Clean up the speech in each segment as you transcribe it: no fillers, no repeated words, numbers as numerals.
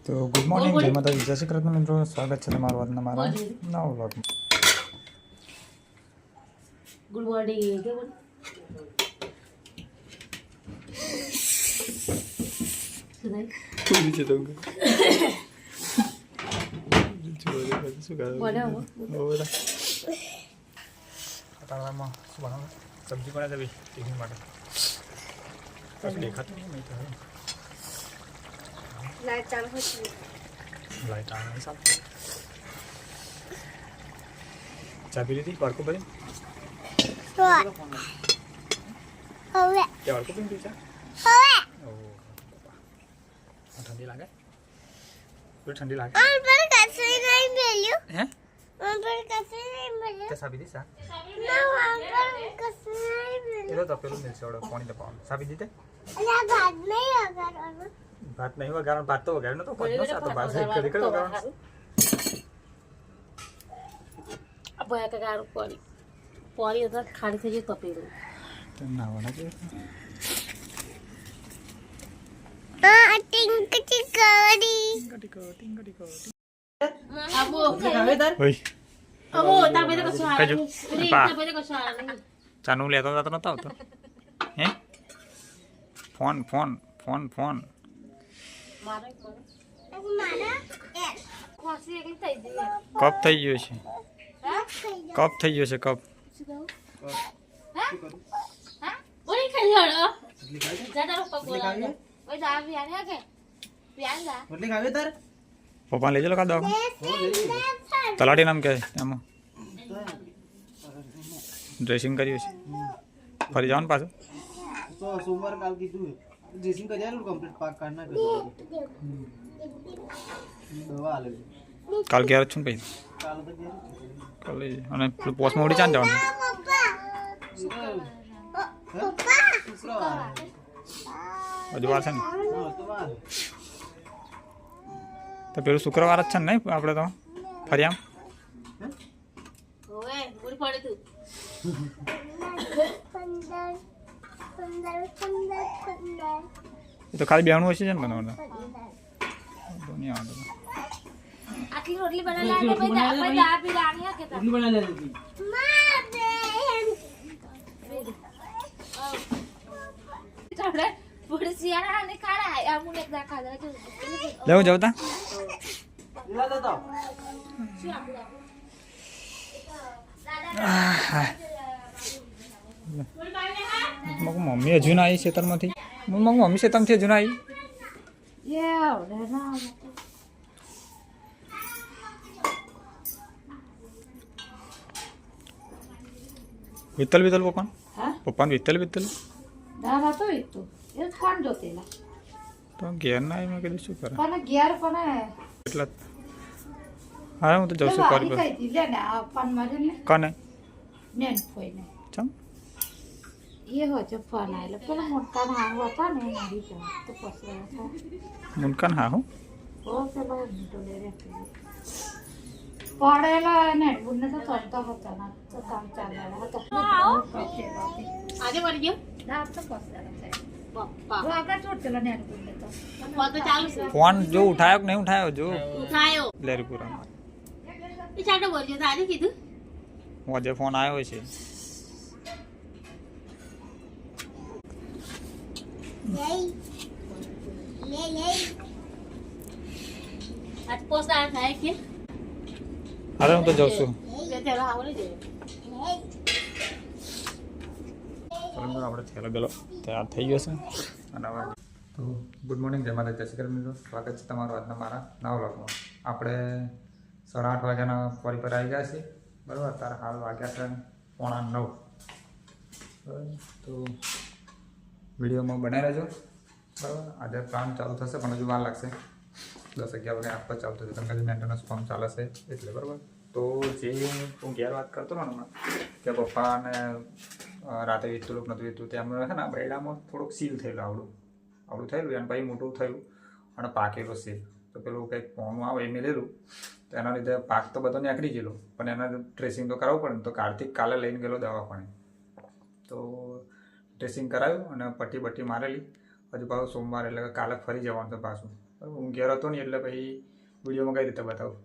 તો good morning, જય માતાજી, જય શ્રી કૃષ્ણ મિત્રો. સ્વાગત છે તમારું આજના મારા નવા વ્લોગમાં. Good morning. સબ્જી બનાવી ટિફિન માટે દેખાતું નહીં તો લાઈટ આવે સાહેબ. ચા પી લીધી? વાડકો ભરી વાડકો પી ચા? ઠંડી લાગે? ઠંડી લાગે? હે? સાબી દી સા એ તો પેલું મિલશે પાણી તો પાવાનું. સાબી દીધે ભાત નહીં વગાડવાનું. ભાત તો વગાડ્યું તો પદનો સાતો ભાત કરી કરી વગાડવાનું. અબોય કારું પાણી પાણી તો ખાલી થઈ ગયું તપેલું તો નાવાના છે. ચાનું લેતો જતો નતો આવતો. હે phone phone phone phone cup થઈ ગયો છે. કપ થઈ ગયો છે. કપ પપ્પા લઈ જાઓ કા દવા. તલાટી નામ કે એમાં ડ્રેસિંગ કર્યું છે. ફરી જવાનું પાછું સોમવાર કાલ કીધું ડ્રેસિંગ કરી આલું કમ્પ્લીટ પાક કાઢના દવા આલે કાલ ક્યારે છું ભાઈ? કાલ તો ગયા કાલે અને પોસ્ટમાં ઉડી ચાન જવાનું શુક્રવાર હજુ વાર છે ને? તો વાર તો પેલું શુક્રવાર જ છે ને નહીં આપણે તો ફરી આમ એ તો ખાલી બેવાનું હશે છે ને બનાવવાનું. આટલી રોટલી બનાવી લેવું જવતા મમ્મી હજુ ના આવી ખેતરમાંથી. મમ્મી ખેતરમાંથી હજુ ના આવી. વિત્તલ વિત્તલ પપ્પાને વિત્તલ વિત્તલ તો ઘેર ના આવી. મેં કીધું શું કરે એટલા હા હું તો જઉં છું. કરી કને ચમ મુનકાન હા હું પડેલા ને બુનને તો ચડતો હતો ના તો કામ ચાલવા હતો. આજે મરી ગયો દાંત તો પસરા છે પપ્પા वो आपका छोड़ चला ने बुनने तो फोन तो चालू है. ફોન જો ઉઠાયો કે નહીં ઉઠાયો જો ઉઠાયો લેરીપુરા એ ચાટો બોલ્યો તો આજે કીધું હું આજે ફોન આવ્યો છે. આજ પોસ્ટા થાય કે અરે હું તો જઉં છું. આપણે થેલો ગયેલો તૈયાર થઈ ગયો છે. અને હવે તો ગુડ મોર્નિંગ, જય માતા, જય શ્રી કૃષ્ણ મિત્રો. સ્વાગત છે તમારું આજના મારા નવા વ્લોગમાં. આપણે 8:30 વાગ્યાના ફરી પર આવી ગયા છીએ. બરાબર, અત્યારે હાલ વાગ્યા છે 8:45. બરાબર, તો વિડીયોમાં બનાવી રહેજો. બરાબર, આજે પ્લાન ચાલુ થશે પણ હજુ વાર લાગશે. 10-11 વાગે આસપાસ ચાલુ થશે. કેમ કે મેન્ટેનન્સ ફોર્મ ચાલે છે એટલે. બરાબર, તો જે હું ઘેર વાત કરતો હતો હમણાં કે પપ્પાને રાતે વીતતું નહોતું વીતતું તેમાં છે ને બૈડામાં થોડુંક સીલ થયેલું આવડું થયેલું અને પછી મોટું થયું અને પાકેલો સીલ. તો પેલું કંઈક પોનું આવે એ મેલેલું તો એના લીધે પાક તો બધો નીકળી ગયેલો પણ એના ડ્રેસિંગ તો કરાવવું પડે ને. તો કાર્તિક કાલે લઈને ગયેલો દવાખાને તો ડ્રેસિંગ કરાવ્યું અને પટ્ટી મારેલી. હજુ પાછું સોમવાર એટલે કાલે ફરી જવાનું છે પાછું. બરાબર. હું ઘેર હતો નહીં એટલે પછી વિડીયોમાં કઈ રીતે બતાવું.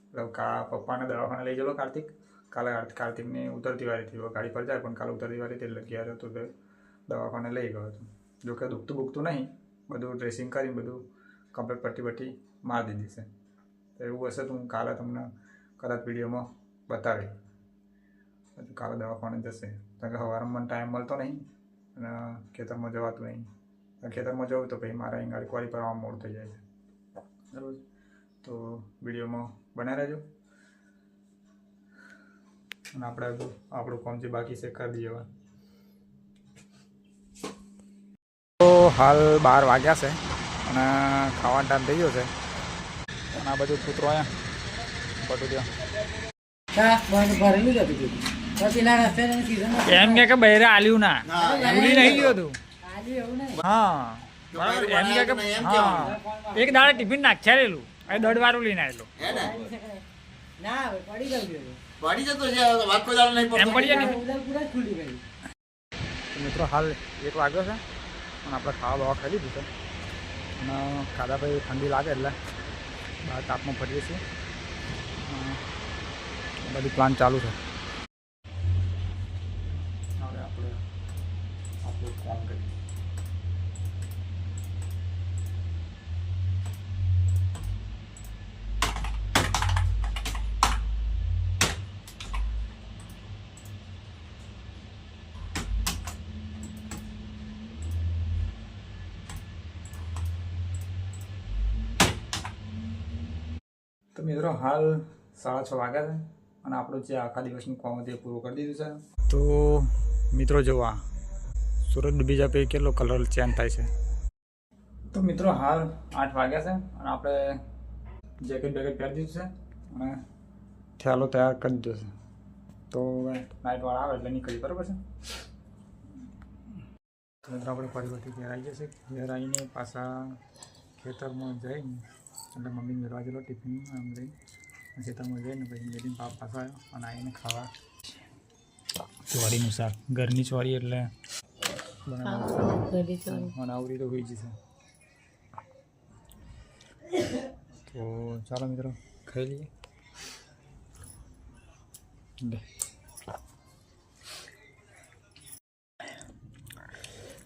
એટલે પપ્પાને દવાખાને લઈ ગયેલો કાર્તિક. કાલે કાર્તિકને ઉતરતી વારી થઈ ગાડી પર જાય, પણ કાલે ઉતરતી વારી એટલે ઘેર હતો તો દવાખાને લઈ ગયો હતો. જોકે દુખતું નહીં, બધું ડ્રેસિંગ કરીને બધું કમ્પ્લીટ પટ્ટી મારી દીધી છે. તો એવું હશે તો હું કાલે તમને કદાચ વિડીયોમાં બતાવી. પછી કાલે દવાખાને જશે, કારણ કે સવારમાં મને ટાઈમ મળતો નહીં અને ખેતરમાં જવાતું નહીં. ખેતરમાં જવું તો પછી મારા અહીં ગાડી ક્વારી પર આવવા મોડું થઈ જાય છે. બરાબર. તો વિડીયોમાં બનાવી રહેજો અને આપણે આપણું કામ જે બાકી છે કરી દઈએ. તો હાલ 12 વાગ્યા છે અને ખાવાનો ટાઈમ થઈ ગયો છે. અને આ બધું કૂતરો અહીંયા બધું એમ કે બહેરે આલ્યું ના ભૂલી નહીં ગયો તું. હા બરાબર. એમ કે હા એક દાડે ટિફિન નાખ્યા લેલું એ 1.5 વારું લઈને આવેલું એમ પડી જાય. મિત્રો હાલ 1 વાગ્યો છે અને આપણે ખાવા બાવા ખાઈ લીધું છે અને ખાધા પછી ઠંડી લાગે એટલે બહાર તાપમાં ફરીએ છીએ. બધી પ્લાન ચાલુ છે. હવે આપણે આપણું કામ કરીએ. તો મિત્રો હાલ 6:30 વાગ્યા છે અને આપણું જે આખા દિવસનું કામ હતું એ પૂરું કરી દીધું છે. તો મિત્રો જો આ સુરત ડૂબી જાય પછી કેટલો કલર ચેન્જ થાય છે. તો મિત્રો હાલ 8 વાગ્યા છે અને આપણે જેકેટ બેકેટ પહેરી દીધું છે અને થેલો તૈયાર કરી દીધો છે. તો હવે નાઇટવાળા આવે એટલે નીકળી બરાબર છે. તો મિત્રો આપણે ફરી ઘેર આવી જશે. ઘેર આવીને પાછા ખેતરમાં જઈને એટલે મમ્મીને મેળવા ગયેલો ટિફિન આમ લઈને ખેતરમાં જઈને પછી મેળીને પાછા આવ્યો અને આવીને ખાવા ચોરીનું શાક. ઘરની ચોરી એટલે બનાવરી તો હોઈ જશે. તો ચાલો મિત્રો ખાઈ લઈએ.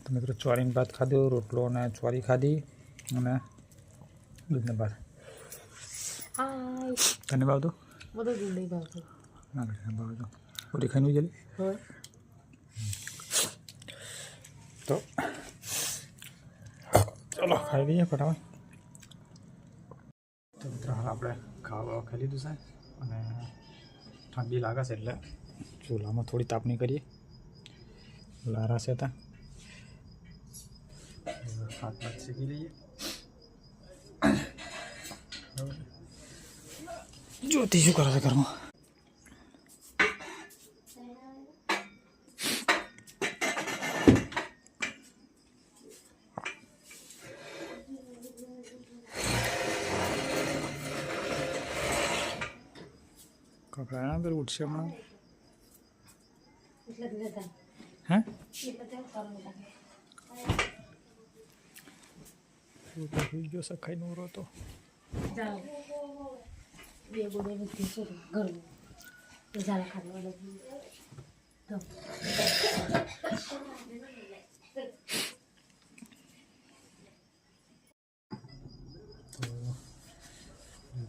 તો મિત્રો ચોરીને ભાત ખાધું, રોટલો અને ચોરી ખાધી અને દૂધને ભાત. તને ભાવતું? બધું દૂધ નહીં ભાવતું. ના ભાવતું રોટી ખાઈને જલ્દી. તો ચલો ખાઈ લઈએ ફટાફટ. તો મિત્રો હાલ આપણે ખાવા ખાઈ લીધું છે અને ઠંડી લાગે છે એટલે ચૂલામાં થોડી તાપણી કરીએ. લારા છે ત્યાં હાથ ભાત શીખી લઈએ. જ્યોતિ શું કરે છે ઘરમાં? કપડા એના પર ઉઠશે હમણાં. હે થઈ ગયો છે ખાઈ નો તો બે બોડે બધી છે ઘરમાં તો જાલા ખાવા તો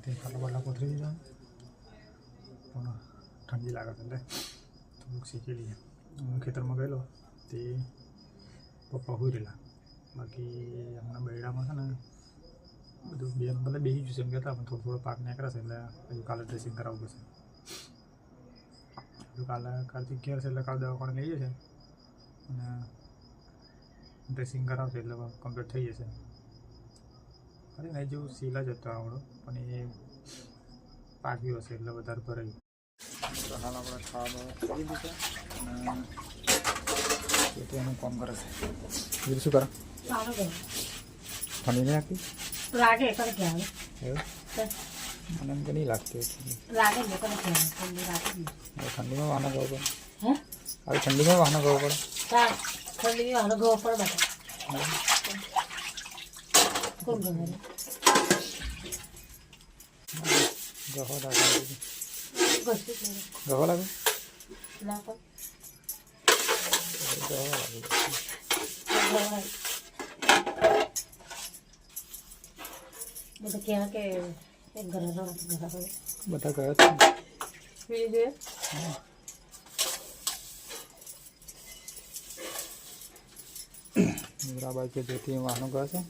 તે ખાલા કોથળી દીધા પણ ઠંડી લાગે છે એટલે થોડુંક શીખી લઈએ. હું ખેતરમાં ગયેલો તે પપ્પા હોઈ રહેલા. બાકી હમણાં બૈડામાં છે ને બધું ભલે બેસી જશે એમ કહેતા પણ થોડો પાક નીકળશે એટલે હજુ કાલે ડ્રેસિંગ કરાવવું પડશે. હજુ કાલે કાર્તિક ઘેર છે એટલે કાલે દવાખાને લઈ જશે અને ડ્રેસિંગ કરાવશે એટલે કમ્પ્લીટ થઈ જશે. અરે નહીં જેવું સીલા જ હતો આવડો પણ એ પાક્યું હશે એટલે વધારે ભરાયું. તો હાલ આપણે ખાવા કરી દીધું છે અને એનું કામ કરે છે. બીજું શું કરે? ઠંડી નહીં લાગતી? લાગે કરે કે આવે એવું મને એમ કે નહીં લાગતી લાગે ને કરે કે ઠંડી લાગે ઠંડીમાં વાહનો ગવો પડે. હે હવે ઠંડીમાં વાહનો ગવો પડે. હા ઠંડી વાળો ગો પર બેઠા કોણ ગમે ગહો લાગે ઘસી ગહો લાગે લાવો ગહો લાગે બધા ક્યાં કે એક ઘરનો ઘર બધા ગયા છે બીજે બરાબર કે જેથી વાહનો ગયા છે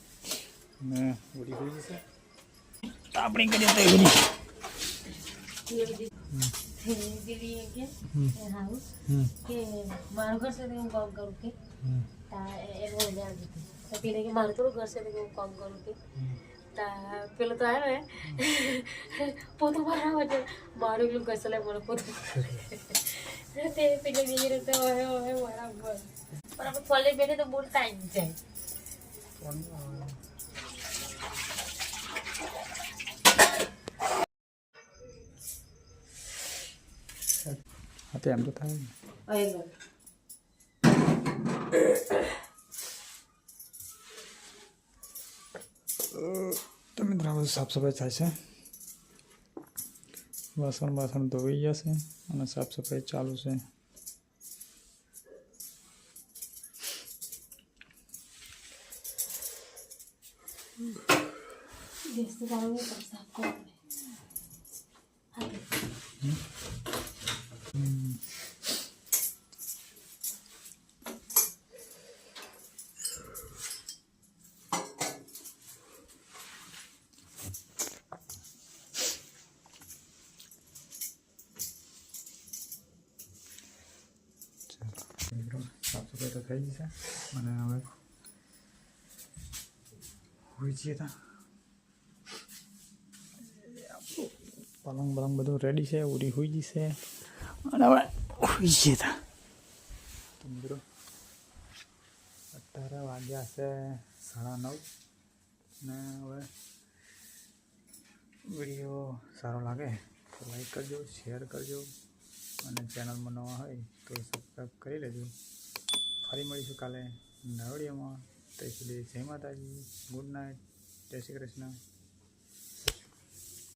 અને ઉડી હોઈ જશે આપણી કરીએ તો હાઉસ કે મારું ઘર છે હું કામ કરું કે પેલે કે મારું થોડું ઘર છે હું કામ કરું કે પેલો તો આવ્યો ને પોતું ભરાવા છે મારું એટલું ઘર ચલાય મને પોતું તે પેલી બીજી રીતે હોય બરાબર પણ આપણે ફલે બેઠે તો બહુ ટાઈમ જાય હા તો એમ તો થાય ને તો મિત્રો આ બધું સાફ સફાઈ થાય છે વાસણ ધોઈ ગયા છે અને સાફ સફાઈ ચાલુ છે ગેસ તો ચાલુ નહીં પણ સાફ કરવાનું મિત્રો સાફ સફાઈ તો થઈ ગઈ છે અને હવે હોઈ જઈએ તા પલંગ બલંગ બધું રેડી છે ઉડી હોઈ જશે અને હવે હોઈ જઈએ તા તો મિત્રો અત્યારે વાગ્યા છે 9:30 ને હવે વિડીયો સારો લાગે તો લાઈક કરજો શેર કરજો અને ચેનલમાં નવા હોય તો સબસ્ક્રાઈબ કરી લેજો ફરી મળીશું કાલે નવા વિડીયોમાં ત્યાં સુધી જય માતાજી ગુડ નાઇટ જય શ્રી કૃષ્ણ